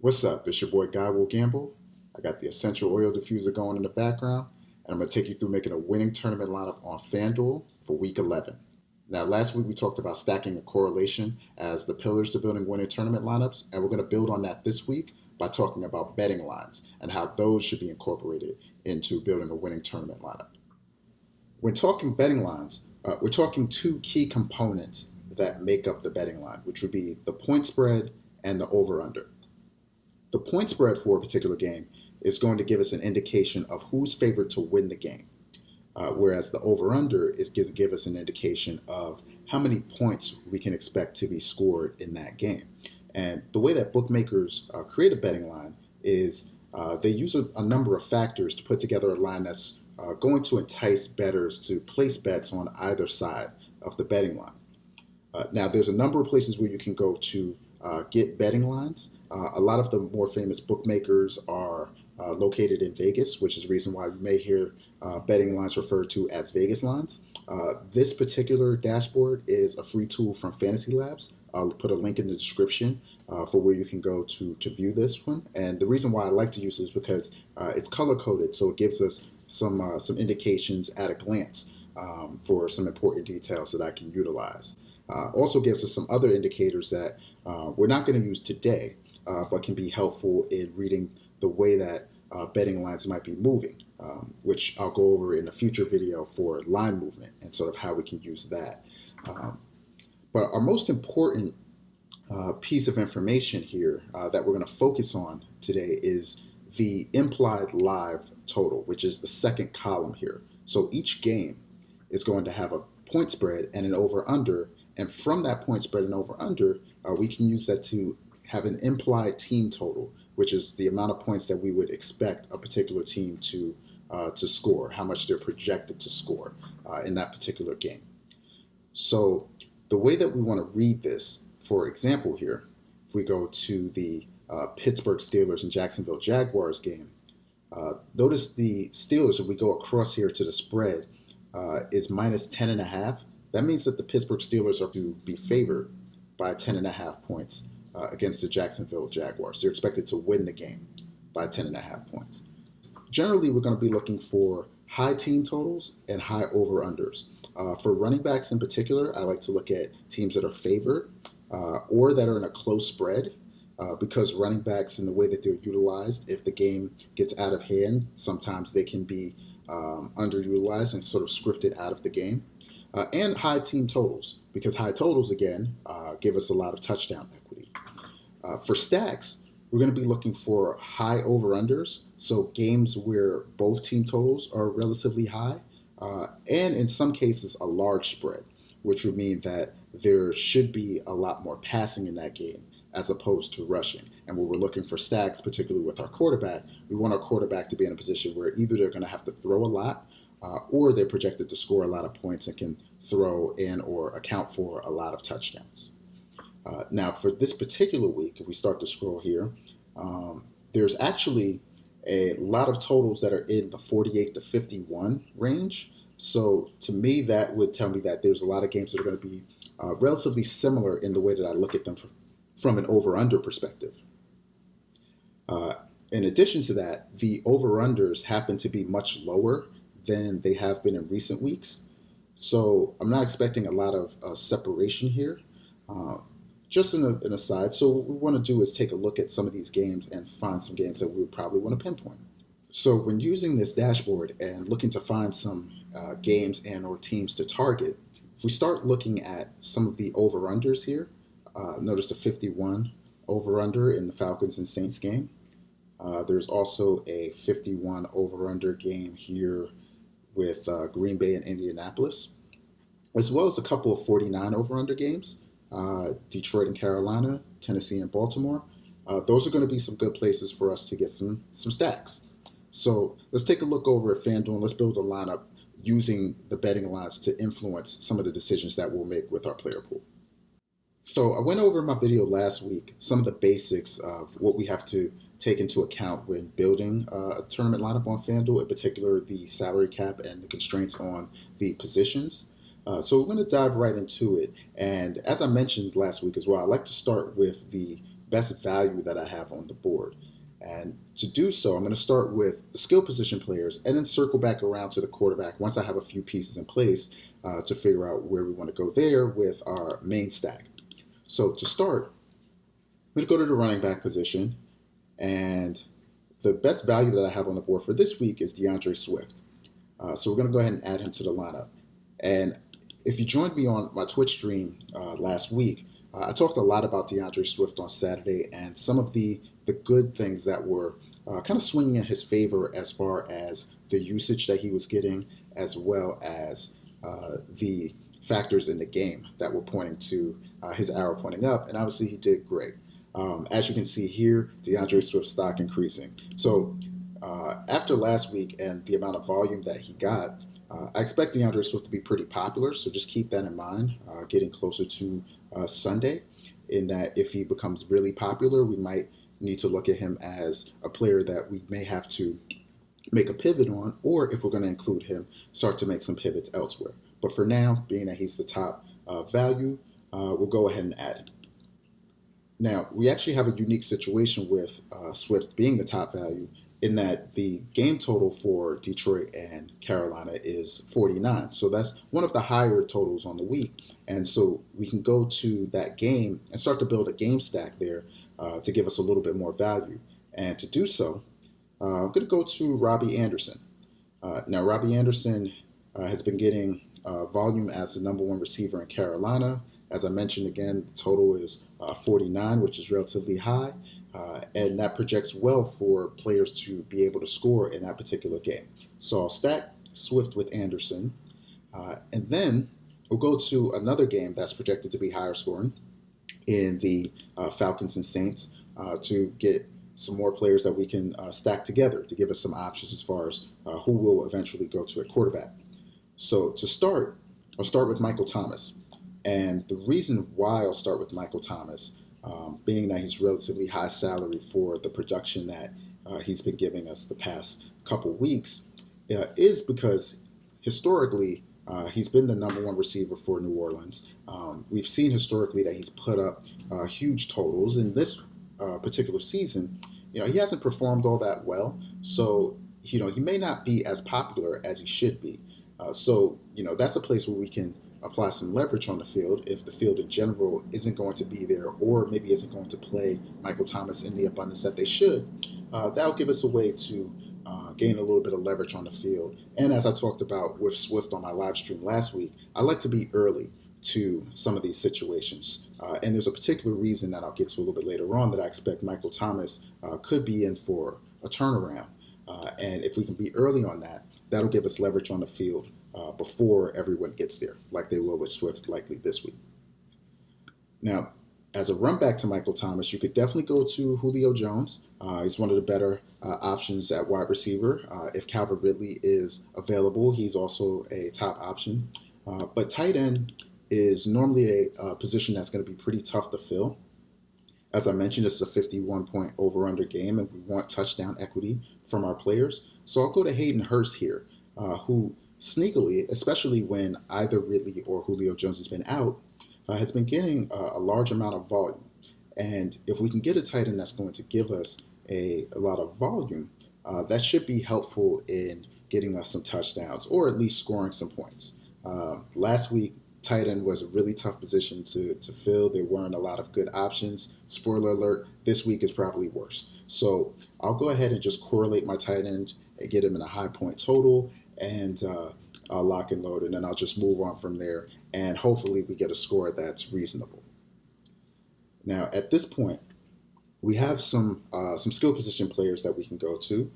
What's up? This your boy Guy Will Gamble. I got the essential oil diffuser going in the background, and I'm going to take you through making a winning tournament lineup on Fanduel for week 11. Now, last week we talked about stacking a correlation as the pillars to building winning tournament lineups, and we're going to build on that this week by talking about betting lines and how those should be incorporated into building a winning tournament lineup. When talking betting lines, we're talking two key components that make up the betting line, which would be the point spread and the over-under. The point spread for a particular game is going to give us an indication of who's favored to win the game, whereas the over-under is going to give us an indication of how many points we can expect to be scored in that game. And the way that bookmakers create a betting line is they use a number of factors to put together a line that's going to entice bettors to place bets on either side of the betting line. Now, there's a number of places where you can go to get betting lines. A lot of the more famous bookmakers are located in Vegas, which is the reason why you may hear betting lines referred to as Vegas lines. This particular dashboard is a free tool from Fantasy Labs. I'll put a link in the description for where you can go to view this one. And the reason why I like to use this is because it's color coded, so it gives us some indications at a glance for some important details that I can utilize. Also gives us some other indicators that we're not going to use today, but can be helpful in reading the way that betting lines might be moving, which I'll go over in a future video for line movement and sort of how we can use that. But our most important piece of information here that we're going to focus on today is the implied live total, which is the second column here. So each game is going to have a point spread and an over-under, and from that point spread and over-under, we can use that to have an implied team total, which is the amount of points that we would expect a particular team to score, how much they're projected to score in that particular game. So the way that we want to read this, for example here, if we go to the Pittsburgh Steelers and Jacksonville Jaguars game, notice the Steelers, if we go across here to the spread, is minus 10.5. That means that the Pittsburgh Steelers are to be favored by 10.5 points against the Jacksonville Jaguars. They're expected to win the game by 10.5 points. Generally, we're going to be looking for high team totals and high over-unders. For running backs in particular, I like to look at teams that are favored or that are in a close spread because running backs, in the way that they're utilized, if the game gets out of hand, sometimes they can be underutilized and sort of scripted out of the game. And high team totals, because high totals, again, give us a lot of touchdown equity. For stacks, we're going to be looking for high over-unders, so games where both team totals are relatively high, and in some cases a large spread, which would mean that there should be a lot more passing in that game as opposed to rushing. And when we're looking for stacks, particularly with our quarterback, we want our quarterback to be in a position where either they're going to have to throw a lot or they're projected to score a lot of points and can throw in or account for a lot of touchdowns. Now, for this particular week, if we start to scroll here, there's actually a lot of totals that are in the 48 to 51 range. So to me, that would tell me that there's a lot of games that are going to be relatively similar in the way that I look at them from an over-under perspective. In addition to that, the over-unders happen to be much lower than they have been in recent weeks. So I'm not expecting a lot of separation here. Just an aside, so what we want to do is take a look at some of these games and find some games that we would probably want to pinpoint. So when using this dashboard and looking to find some games and or teams to target, if we start looking at some of the over-unders here, notice the 51 over-under in the Falcons and Saints game. There's also a 51 over-under game here with Green Bay and Indianapolis, as well as a couple of 49 over-under games, Detroit and Carolina, Tennessee and Baltimore. Those are going to be some good places for us to get some stacks. So let's take a look over at FanDuel and let's build a lineup using the betting lines to influence some of the decisions that we'll make with our player pool. So I went over in my video last week some of the basics of what we have to take into account when building a tournament lineup on FanDuel, in particular the salary cap and the constraints on the positions. So we're going to dive right into it. And as I mentioned last week as well, I like to start with the best value that I have on the board. And to do so, I'm going to start with the skill position players and then circle back around to the quarterback once I have a few pieces in place to figure out where we want to go there with our main stack. So to start, I'm going to go to the running back position, and the best value that I have on the board for this week is DeAndre Swift. So we're going to go ahead and add him to the lineup. And if you joined me on my Twitch stream last week, I talked a lot about DeAndre Swift on Saturday and some of the good things that were kind of swinging in his favor as far as the usage that he was getting, as well as the factors in the game that were pointing to his arrow pointing up. And obviously he did great. As you can see here, DeAndre Swift stock increasing. So after last week and the amount of volume that he got, I expect DeAndre Swift to be pretty popular. So just keep that in mind, getting closer to Sunday, in that if he becomes really popular, we might need to look at him as a player that we may have to make a pivot on, or if we're going to include him, start to make some pivots elsewhere. But for now, being that he's the top value, we'll go ahead and add him. Now, we actually have a unique situation with Swift being the top value in that the game total for Detroit and Carolina is 49. So that's one of the higher totals on the week. And so we can go to that game and start to build a game stack there to give us a little bit more value. And to do so, I'm going to go to Robbie Anderson. Now, Robbie Anderson has been getting volume as the number one receiver in Carolina. As I mentioned again, the total is 49, which is relatively high, and that projects well for players to be able to score in that particular game. So I'll stack Swift with Anderson, and then we'll go to another game that's projected to be higher scoring in the Falcons and Saints to get some more players that we can stack together to give us some options as far as who will eventually go to a quarterback. So to start, I'll start with Michael Thomas. And the reason why I'll start with Michael Thomas, being that he's relatively high salary for the production that he's been giving us the past couple weeks, is because historically he's been the number one receiver for New Orleans. We've seen historically that he's put up huge totals. In this particular season, he hasn't performed all that well. So, he may not be as popular as he should be. So, that's a place where we can apply some leverage on the field if the field in general isn't going to be there, or maybe isn't going to play Michael Thomas in the abundance that they should. That'll give us a way to gain a little bit of leverage on the field. And as I talked about with Swift on my live stream last week, I like to be early to some of these situations. And there's a particular reason that I'll get to a little bit later on that I expect Michael Thomas could be in for a turnaround. And if we can be early on that, that'll give us leverage on the field before everyone gets there, like they will with Swift likely this week. Now, as a run back to Michael Thomas, you could definitely go to Julio Jones. He's one of the better options at wide receiver. If Calvin Ridley is available, he's also a top option. But tight end is normally a position that's going to be pretty tough to fill. As I mentioned, it's a 51-point over-under game, and we want touchdown equity from our players. So I'll go to Hayden Hurst here, who sneakily, especially when either Ridley or Julio Jones has been out, has been getting a large amount of volume. And if we can get a tight end that's going to give us a lot of volume, that should be helpful in getting us some touchdowns or at least scoring some points. Last week, tight end was a really tough position to fill. There weren't a lot of good options. Spoiler alert, this week is probably worse. So I'll go ahead and just correlate my tight end and get him in a high point total, and I'll lock and load, and then I'll just move on from there, and hopefully we get a score that's reasonable. Now, at this point, we have some skill position players that we can go to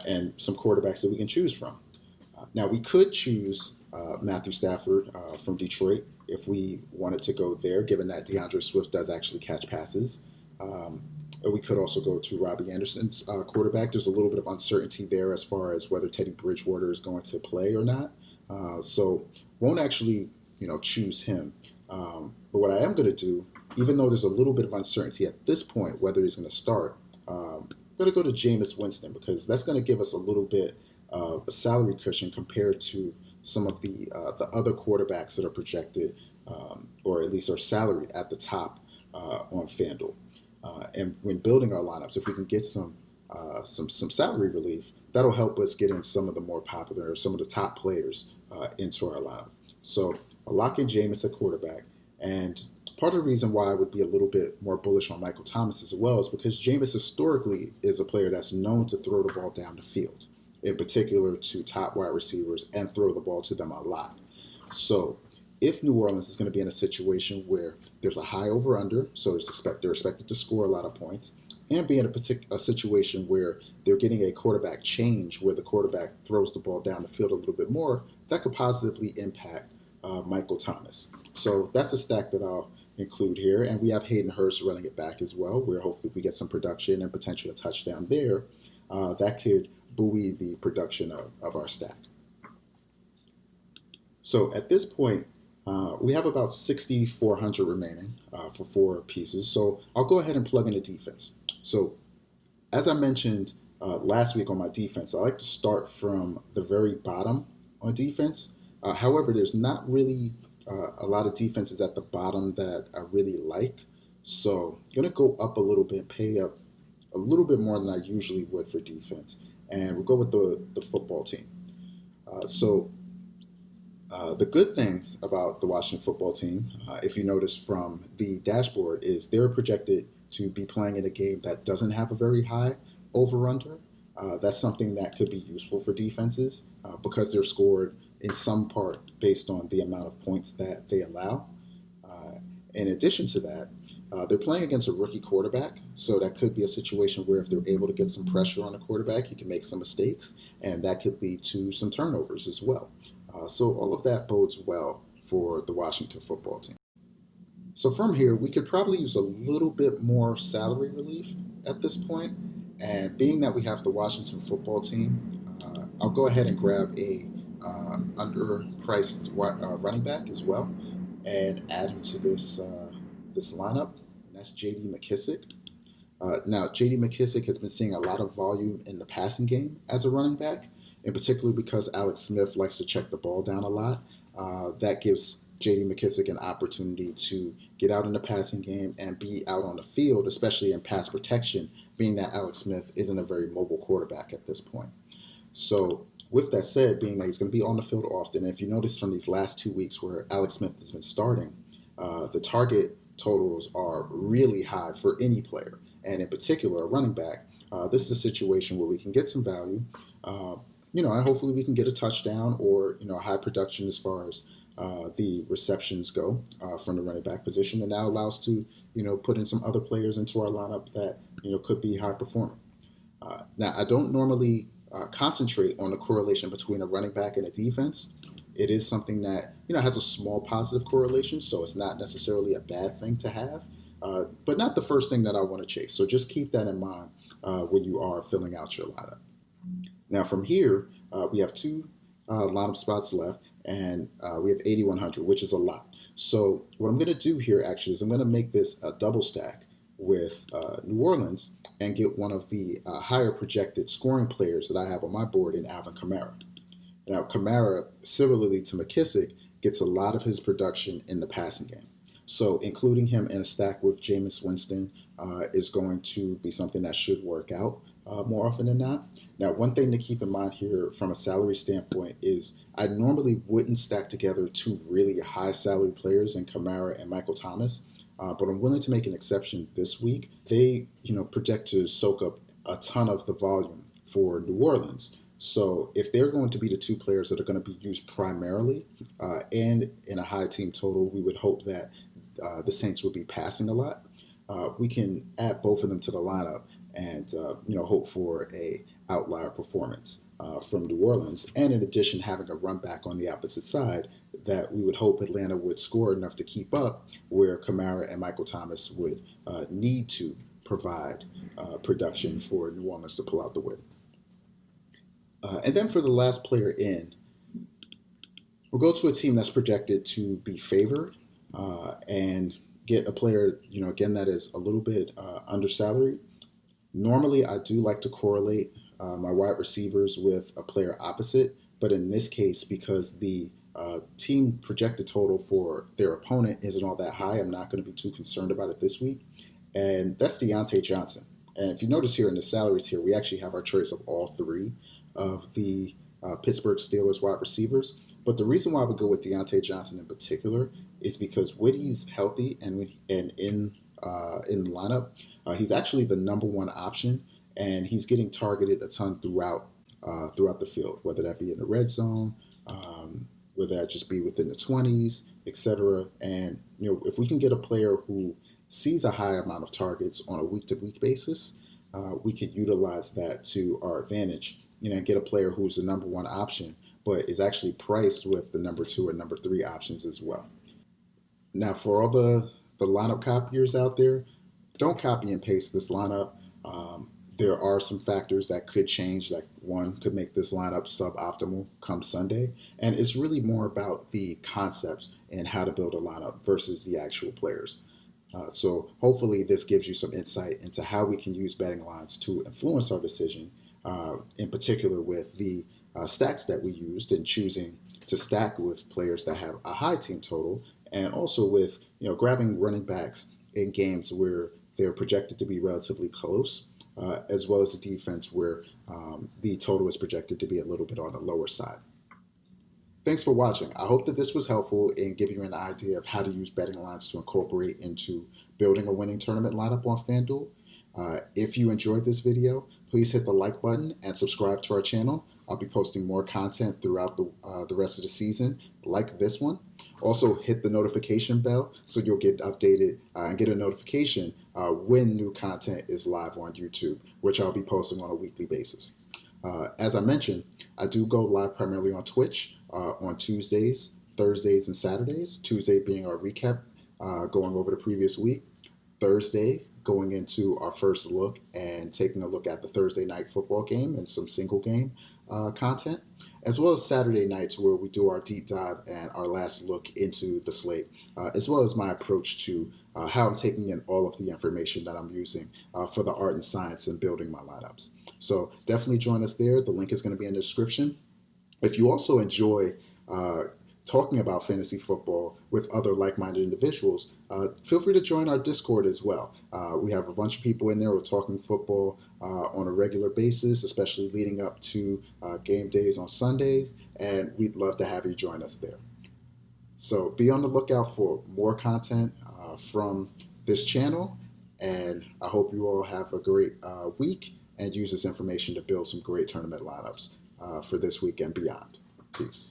and some quarterbacks that we can choose from. Now, we could choose Matthew Stafford from Detroit if we wanted to go there, given that DeAndre Swift does actually catch passes. We could also go to Robbie Anderson's quarterback. There's a little bit of uncertainty there as far as whether Teddy Bridgewater is going to play or not. So won't actually, choose him. But what I am going to do, even though there's a little bit of uncertainty at this point whether he's going to start, I'm going to go to Jameis Winston, because that's going to give us a little bit of a salary cushion compared to some of the other quarterbacks that are projected, or at least are salaried at the top on Fanduel. And when building our lineups, if we can get some salary relief, that'll help us get in some of the more popular or some of the top players into our lineup. So I'll lock in Jameis at quarterback. And part of the reason why I would be a little bit more bullish on Michael Thomas as well is because Jameis historically is a player that's known to throw the ball down the field, in particular to top wide receivers, and throw the ball to them a lot. So if New Orleans is going to be in a situation where there's a high over under, so they're expected to score a lot of points, and be in a situation where they're getting a quarterback change where the quarterback throws the ball down the field a little bit more, that could positively impact Michael Thomas. So that's a stack that I'll include here. And we have Hayden Hurst running it back as well, where hopefully we get some production and potentially a touchdown there. That could buoy the production of our stack. So at this point, we have about 6,400 remaining for 4 pieces. So I'll go ahead and plug in a defense. So as I mentioned last week on my defense, I like to start from the very bottom on defense. However, there's not really a lot of defenses at the bottom that I really like. So I'm going to go up a little bit, pay up a little bit more than I usually would for defense. And we'll go with the football team. The good things about the Washington football team, if you notice from the dashboard, is they're projected to be playing in a game that doesn't have a very high over-under. That's something that could be useful for defenses because they're scored in some part based on the amount of points that they allow. In addition to that, they're playing against a rookie quarterback, so that could be a situation where if they're able to get some pressure on the quarterback, he can make some mistakes, and that could lead to some turnovers as well. So all of that bodes well for the Washington football team. So from here, we could probably use a little bit more salary relief at this point. And being that we have the Washington football team, I'll go ahead and grab a underpriced running back as well and add him to this lineup. And that's J.D. McKissic. Now, J.D. McKissic has been seeing a lot of volume in the passing game as a running back, in particular because Alex Smith likes to check the ball down a lot. That gives J.D. McKissic an opportunity to get out in the passing game and be out on the field, especially in pass protection, being that Alex Smith isn't a very mobile quarterback at this point. So with that said, being that he's going to be on the field often, and if you notice from these last 2 weeks where Alex Smith has been starting, the target totals are really high for any player, and in particular a running back. This is a situation where we can get some value, and hopefully we can get a touchdown or a high production as far as the receptions go from the running back position, and that allows to put in some other players into our lineup that could be high performing. Now, I don't normally concentrate on the correlation between a running back and a defense. It is something that has a small positive correlation, so it's not necessarily a bad thing to have, but not the first thing that I want to chase. So just keep that in mind when you are filling out your lineup. Now from here, we have 2 lineup spots left, and we have 8,100, which is a lot. So what I'm going to do here actually is I'm going to make this a double stack with New Orleans and get one of the higher projected scoring players that I have on my board in Alvin Kamara. Now Kamara, similarly to McKissic, gets a lot of his production in the passing game. So including him in a stack with Jameis Winston is going to be something that should work out more often than not. Now, one thing to keep in mind here from a salary standpoint is I normally wouldn't stack together 2 really high salary players in Kamara and Michael Thomas, but I'm willing to make an exception this week. They, project to soak up a ton of the volume for New Orleans. So if they're going to be the 2 players that are going to be used primarily and in a high team total, we would hope that the Saints will be passing a lot. We can add both of them to the lineup and hope for a outlier performance from New Orleans, and in addition having a run back on the opposite side that we would hope Atlanta would score enough to keep up, where Kamara and Michael Thomas would need to provide production for New Orleans to pull out the win. And then for the last player in, we'll go to a team that's projected to be favored and get a player, again, that is a little bit under salary. Normally, I do like to correlate my wide receivers with a player opposite, but in this case, because the team projected total for their opponent isn't all that high, I'm not going to be too concerned about it this week. and that's Deontay Johnson. And if you notice here in the salary tier, we actually have our choice of all three of the Pittsburgh Steelers wide receivers. But the reason why we go with Deontay Johnson in particular is because when he's healthy and in the lineup, he's actually the number one option, and he's getting targeted a ton throughout the field, whether that be in the red zone, whether that just be within the 20s, etc. And if we can get a player who sees a high amount of targets on a week-to-week basis, we can utilize that to our advantage. And get a player who's the number one option, but is actually priced with the number two and number three options as well. Now, for all the lineup copiers out there, don't copy and paste this lineup. There are some factors that could change, like one could make this lineup suboptimal come Sunday. And it's really more about the concepts and how to build a lineup versus the actual players. So hopefully this gives you some insight into how we can use betting lines to influence our decision, in particular with the stacks that we used in choosing to stack with players that have a high team total, and also with grabbing running backs in games where they're projected to be relatively close, as well as a defense where the total is projected to be a little bit on the lower side. Thanks for watching. I hope that this was helpful in giving you an idea of how to use betting lines to incorporate into building a winning tournament lineup on Fanduel. If you enjoyed this video, please hit the like button and subscribe to our channel. I'll be posting more content throughout the rest of the season, like this one. Also, hit the notification bell so you'll get updated and get a notification when new content is live on YouTube, which I'll be posting on a weekly basis. As I mentioned, I do go live primarily on Twitch on Tuesdays, Thursdays, and Saturdays. Tuesday being our recap, going over the previous week. Thursday, going into our first look and taking a look at the Thursday night football game and some single game content, as well as Saturday nights where we do our deep dive and our last look into the slate, as well as my approach to how I'm taking in all of the information that I'm using for the art and science and building my lineups. So definitely join us there. The link is going to be in the description. If you also enjoy talking about fantasy football with other like-minded individuals, feel free to join our Discord as well. We have a bunch of people in there who are talking football on a regular basis, especially leading up to game days on Sundays, and we'd love to have you join us there. So be on the lookout for more content from this channel, and I hope you all have a great week and use this information to build some great tournament lineups for this week and beyond. Peace.